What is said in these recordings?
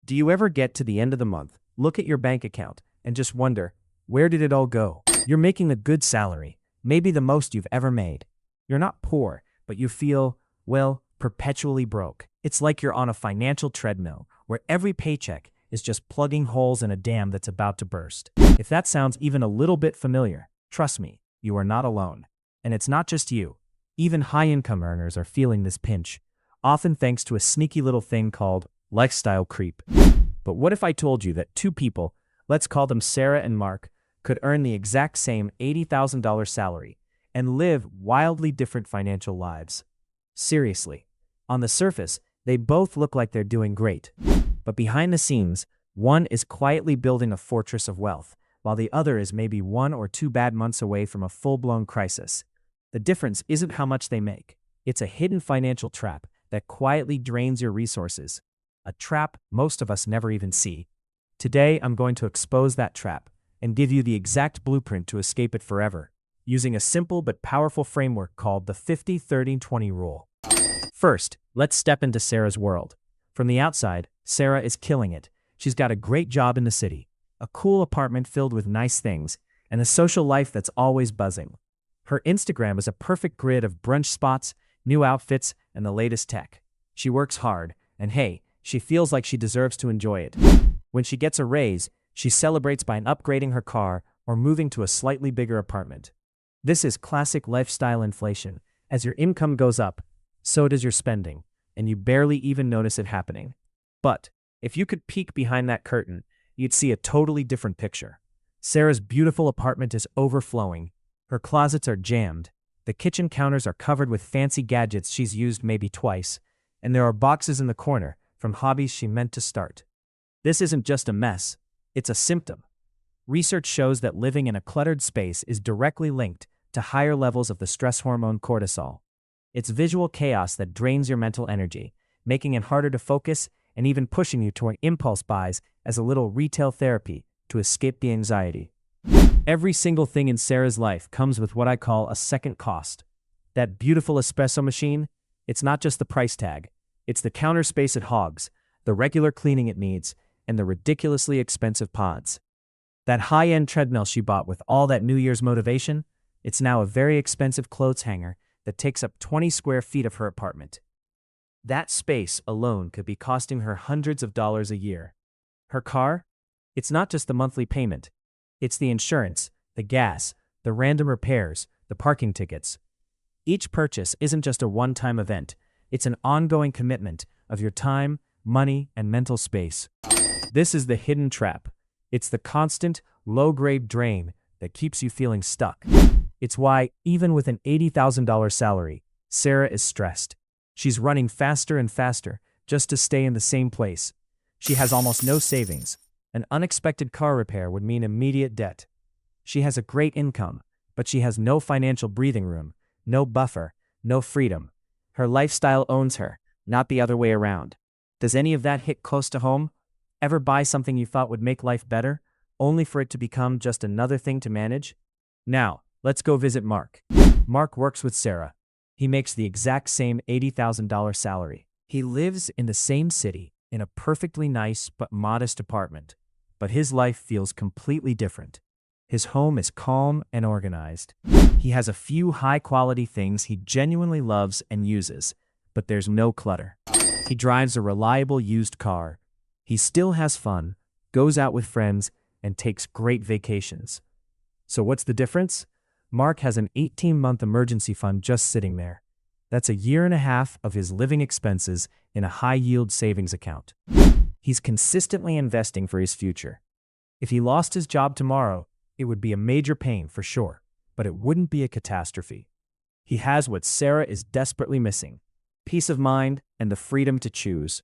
Do you ever get to the end of the month, look at your bank account, and just wonder, where did it all go? You're making a good salary, maybe the most you've ever made. You're not poor, but you feel, well, perpetually broke. It's like you're on a financial treadmill where every paycheck is just plugging holes in a dam that's about to burst. If that sounds even a little bit familiar, trust me, you are not alone. And it's not just you. Even high-income earners are feeling this pinch, often thanks to a sneaky little thing called lifestyle creep. But what if I told you that two people, let's call them Sarah and Mark, could earn the exact same $80,000 salary and live wildly different financial lives? Seriously, on the surface, they both look like they're doing great. But behind the scenes, one is quietly building a fortress of wealth, while the other is maybe 1 or 2 bad months away from a full-blown crisis. The difference isn't how much they make. It's a hidden financial trap that quietly drains your resources. A trap most of us never even see. Today, I'm going to expose that trap and give you the exact blueprint to escape it forever, using a simple but powerful framework called the 50-30-20 rule. First, let's step into Sarah's world. From the outside, Sarah is killing it. She's got a great job in the city, a cool apartment filled with nice things, and a social life that's always buzzing. Her Instagram is a perfect grid of brunch spots, new outfits, and the latest tech. She works hard, and hey, she feels like she deserves to enjoy it. When she gets a raise, she celebrates by upgrading her car or moving to a slightly bigger apartment. This is classic lifestyle inflation. As your income goes up, so does your spending, and you barely even notice it happening. But if you could peek behind that curtain, you'd see a totally different picture. Sarah's beautiful apartment is overflowing. Her closets are jammed. The kitchen counters are covered with fancy gadgets she's used maybe twice, and there are boxes in the corner from hobbies she meant to start. This isn't just a mess, it's a symptom. Research shows that living in a cluttered space is directly linked to higher levels of the stress hormone cortisol. It's visual chaos that drains your mental energy, making it harder to focus and even pushing you toward impulse buys as a little retail therapy to escape the anxiety. Every single thing in Sarah's life comes with what I call a second cost. That beautiful espresso machine, it's not just the price tag. It's the counter space it hogs, the regular cleaning it needs, and the ridiculously expensive pods. That high-end treadmill she bought with all that New Year's motivation, it's now a very expensive clothes hanger that takes up 20 square feet of her apartment. That space alone could be costing her hundreds of dollars a year. Her car? It's not just the monthly payment. It's the insurance, the gas, the random repairs, the parking tickets. Each purchase isn't just a one-time event. It's an ongoing commitment of your time, money, and mental space. This is the hidden trap. It's the constant, low-grade drain that keeps you feeling stuck. It's why, even with an $80,000 salary, Sarah is stressed. She's running faster and faster just to stay in the same place. She has almost no savings. An unexpected car repair would mean immediate debt. She has a great income, but she has no financial breathing room, no buffer, no freedom. Her lifestyle owns her, not the other way around. Does any of that hit close to home? Ever buy something you thought would make life better, only for it to become just another thing to manage? Now, let's go visit Mark. Mark works with Sarah. He makes the exact same $80,000 salary. He lives in the same city, in a perfectly nice but modest apartment. But his life feels completely different. His home is calm and organized. He has a few high-quality things he genuinely loves and uses, but there's no clutter. He drives a reliable used car. He still has fun, goes out with friends, and takes great vacations. So what's the difference? Mark has an 18-month emergency fund just sitting there. That's a year and a half of his living expenses in a high-yield savings account. He's consistently investing for his future. If he lost his job tomorrow, it would be a major pain for sure, but it wouldn't be a catastrophe. He has what Sarah is desperately missing: peace of mind and the freedom to choose.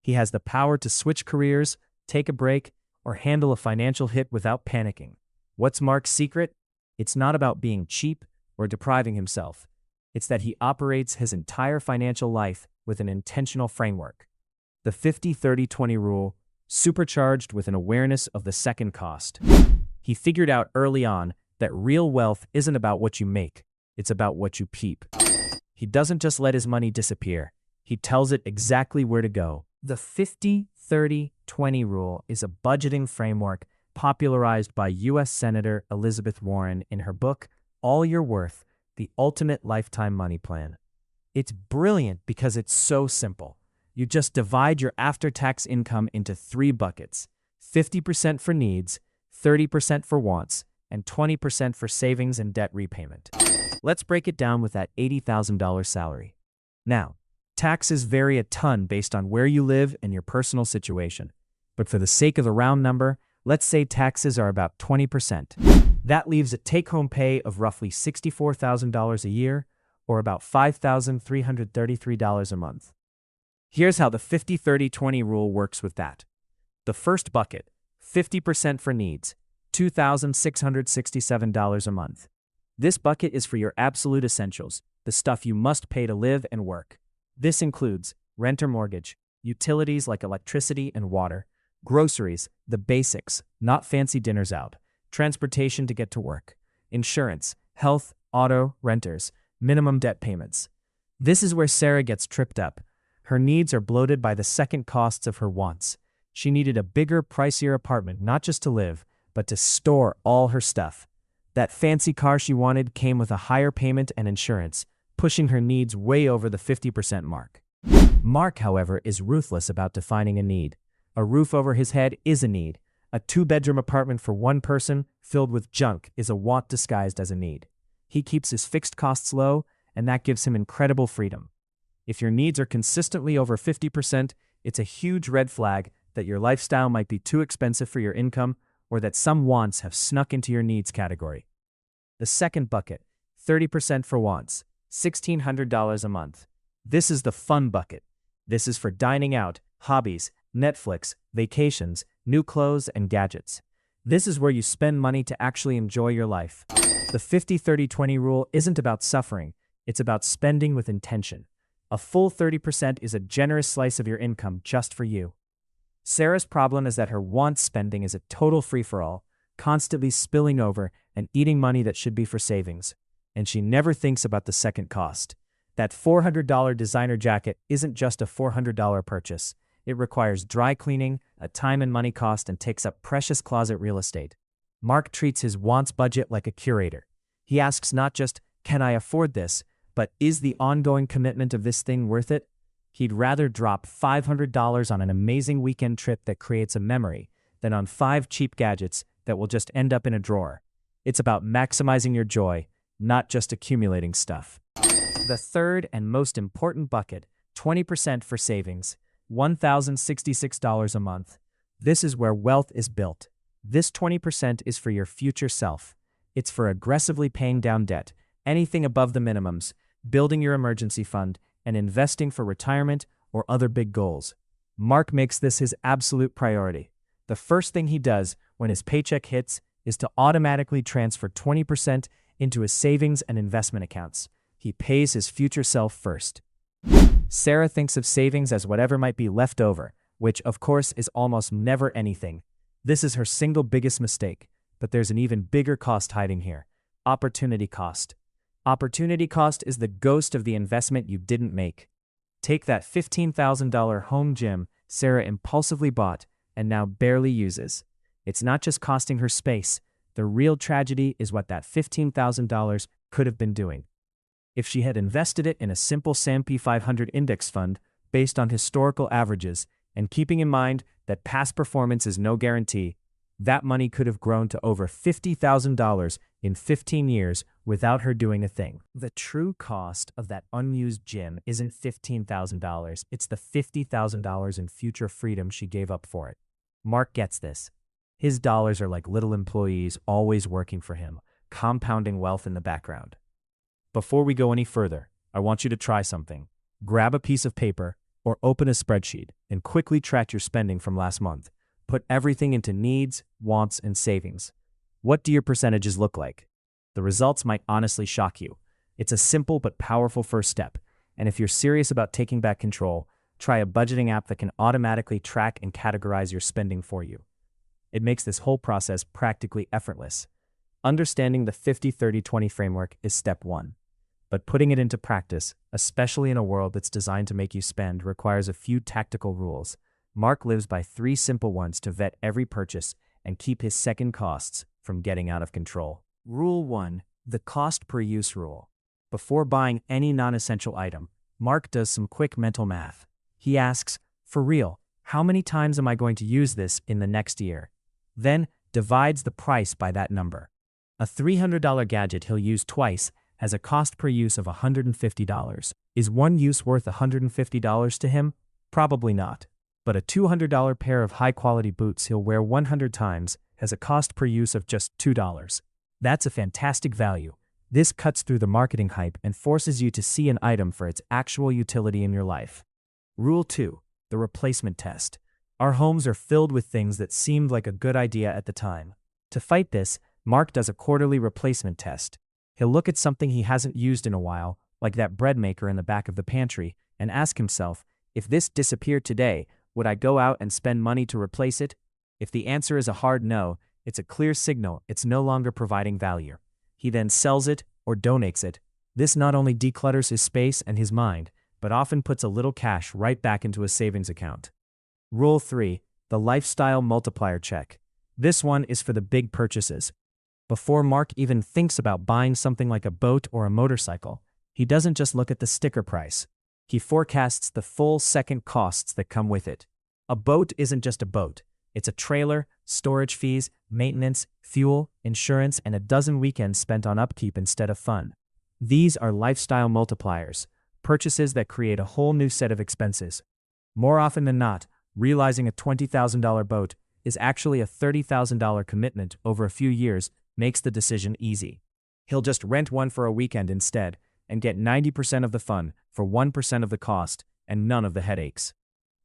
He has the power to switch careers, take a break, or handle a financial hit without panicking. What's Mark's secret? It's not about being cheap or depriving himself. It's that he operates his entire financial life with an intentional framework. The 50-30-20 rule, supercharged with an awareness of the second cost. He figured out early on that real wealth isn't about what you make, it's about what you keep. He doesn't just let his money disappear, he tells it exactly where to go. The 50-30-20 50-30-20 rule is a budgeting framework popularized by U.S. Senator Elizabeth Warren in her book, All You're Worth: The Ultimate Lifetime Money Plan. It's brilliant because it's so simple. You just divide your after-tax income into 3 buckets: 50% for needs, 30% for wants, and 20% for savings and debt repayment. Let's break it down with that $80,000 salary. Now, taxes vary a ton based on where you live and your personal situation. But for the sake of the round number, let's say taxes are about 20%. That leaves a take-home pay of roughly $64,000 a year, or about $5,333 a month. Here's how the 50-30-20 rule works with that. The first bucket, 50% for needs, $2,667 a month. This bucket is for your absolute essentials, the stuff you must pay to live and work. This includes rent or mortgage, utilities like electricity and water, groceries, the basics, not fancy dinners out, transportation to get to work, insurance, health, auto, renters, minimum debt payments. This is where Sarah gets tripped up. Her needs are bloated by the second costs of her wants. She needed a bigger, pricier apartment not just to live, but to store all her stuff. That fancy car she wanted came with a higher payment and insurance, pushing her needs way over the 50% mark. Mark, however, is ruthless about defining a need. A roof over his head is a need. A 2-bedroom apartment for one person filled with junk is a want disguised as a need. He keeps his fixed costs low, and that gives him incredible freedom. If your needs are consistently over 50%, it's a huge red flag that your lifestyle might be too expensive for your income, or that some wants have snuck into your needs category. The second bucket, 30% for wants, $1,600 a month. This is the fun bucket. This is for dining out, hobbies, Netflix, vacations, new clothes, and gadgets. This is where you spend money to actually enjoy your life. The 50-30-20 rule isn't about suffering, it's about spending with intention. A full 30% is a generous slice of your income just for you. Sarah's problem is that her want spending is a total free-for-all, constantly spilling over and eating money that should be for savings. And she never thinks about the second cost. That $400 designer jacket isn't just a $400 purchase. It requires dry cleaning, a time and money cost, and takes up precious closet real estate. Mark treats his wants budget like a curator. He asks not just, can I afford this, but is the ongoing commitment of this thing worth it? He'd rather drop $500 on an amazing weekend trip that creates a memory than on 5 cheap gadgets that will just end up in a drawer. It's about maximizing your joy, not just accumulating stuff. The third and most important bucket, 20% for savings, $1,066 a month. This is where wealth is built. This 20% is for your future self. It's for aggressively paying down debt, anything above the minimums, building your emergency fund, and investing for retirement or other big goals. Mark makes this his absolute priority. The first thing he does when his paycheck hits is to automatically transfer 20% into his savings and investment accounts. He pays his future self first. Sarah thinks of savings as whatever might be left over, which of course is almost never anything. This is her single biggest mistake, but there's an even bigger cost hiding here: opportunity cost. Opportunity cost is the ghost of the investment you didn't make. Take that $15,000 home gym Sarah impulsively bought and now barely uses. It's not just costing her space. The real tragedy is what that $15,000 could have been doing. If she had invested it in a simple S&P 500 index fund based on historical averages and keeping in mind that past performance is no guarantee, that money could have grown to over $50,000 in 15 years without her doing a thing. The true cost of that unused gym isn't $15,000, it's the $50,000 in future freedom she gave up for it. Mark gets this. His dollars are like little employees always working for him, compounding wealth in the background. Before we go any further, I want you to try something. Grab a piece of paper or open a spreadsheet and quickly track your spending from last month. Put everything into needs, wants, and savings. What do your percentages look like? The results might honestly shock you. It's a simple but powerful first step, and if you're serious about taking back control, try a budgeting app that can automatically track and categorize your spending for you. It makes this whole process practically effortless. Understanding the 50-30-20 framework is step 1. But putting it into practice, especially in a world that's designed to make you spend, requires a few tactical rules. Mark lives by 3 simple ones to vet every purchase and keep his second costs from getting out of control. Rule 1. The cost per use rule. Before buying any non-essential item, Mark does some quick mental math. He asks, for real, how many times am I going to use this in the next year? Then, divides the price by that number. A $300 gadget he'll use twice has a cost per use of $150. Is one use worth $150 to him? Probably not. But a $200 pair of high-quality boots he'll wear 100 times has a cost per use of just $2. That's a fantastic value. This cuts through the marketing hype and forces you to see an item for its actual utility in your life. Rule 2. The replacement test. Our homes are filled with things that seemed like a good idea at the time. To fight this, Mark does a quarterly replacement test. He'll look at something he hasn't used in a while, like that bread maker in the back of the pantry, and ask himself, if this disappeared today, would I go out and spend money to replace it? If the answer is a hard no, it's a clear signal it's no longer providing value. He then sells it or donates it. This not only declutters his space and his mind, but often puts a little cash right back into a savings account. Rule 3. The lifestyle multiplier check. This one is for the big purchases. Before Mark even thinks about buying something like a boat or a motorcycle, he doesn't just look at the sticker price. He forecasts the full second costs that come with it. A boat isn't just a boat. It's a trailer, storage fees, maintenance, fuel, insurance, and a dozen weekends spent on upkeep instead of fun. These are lifestyle multipliers, purchases that create a whole new set of expenses. More often than not, realizing a $20,000 boat is actually a $30,000 commitment over a few years makes the decision easy. He'll just rent one for a weekend instead and get 90% of the fun for 1% of the cost and none of the headaches.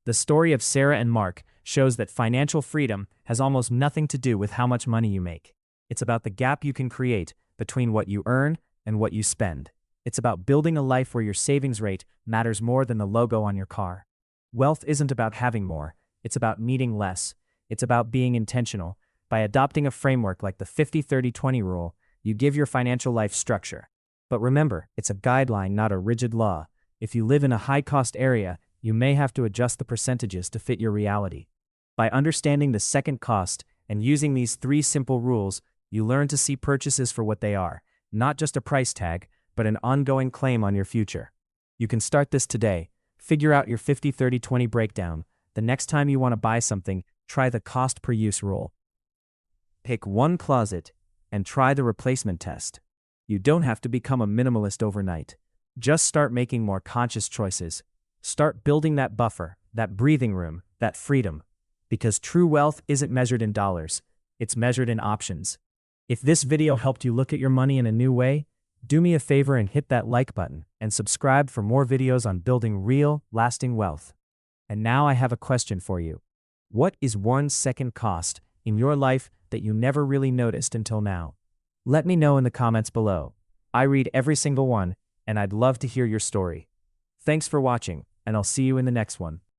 The story of Sarah and Mark shows that financial freedom has almost nothing to do with how much money you make. It's about the gap you can create between what you earn and what you spend. It's about building a life where your savings rate matters more than the logo on your car. Wealth isn't about having more, it's about needing less. It's about being intentional. By adopting a framework like the 50-30-20 rule, you give your financial life structure. But remember, it's a guideline, not a rigid law. If you live in a high-cost area, you may have to adjust the percentages to fit your reality. By understanding the second cost and using these 3 simple rules, you learn to see purchases for what they are, not just a price tag, but an ongoing claim on your future. You can start this today. Figure out your 50-30-20 breakdown. The next time you want to buy something, try the cost per use rule. Pick one closet and try the replacement test. You don't have to become a minimalist overnight. Just start making more conscious choices. Start building that buffer, that breathing room, that freedom. Because true wealth isn't measured in dollars, it's measured in options. If this video helped you look at your money in a new way, do me a favor and hit that like button and subscribe for more videos on building real, lasting wealth. And now I have a question for you. What is one second cost in your life that you never really noticed until now? Let me know in the comments below. I read every single one, and I'd love to hear your story. Thanks for watching, and I'll see you in the next one.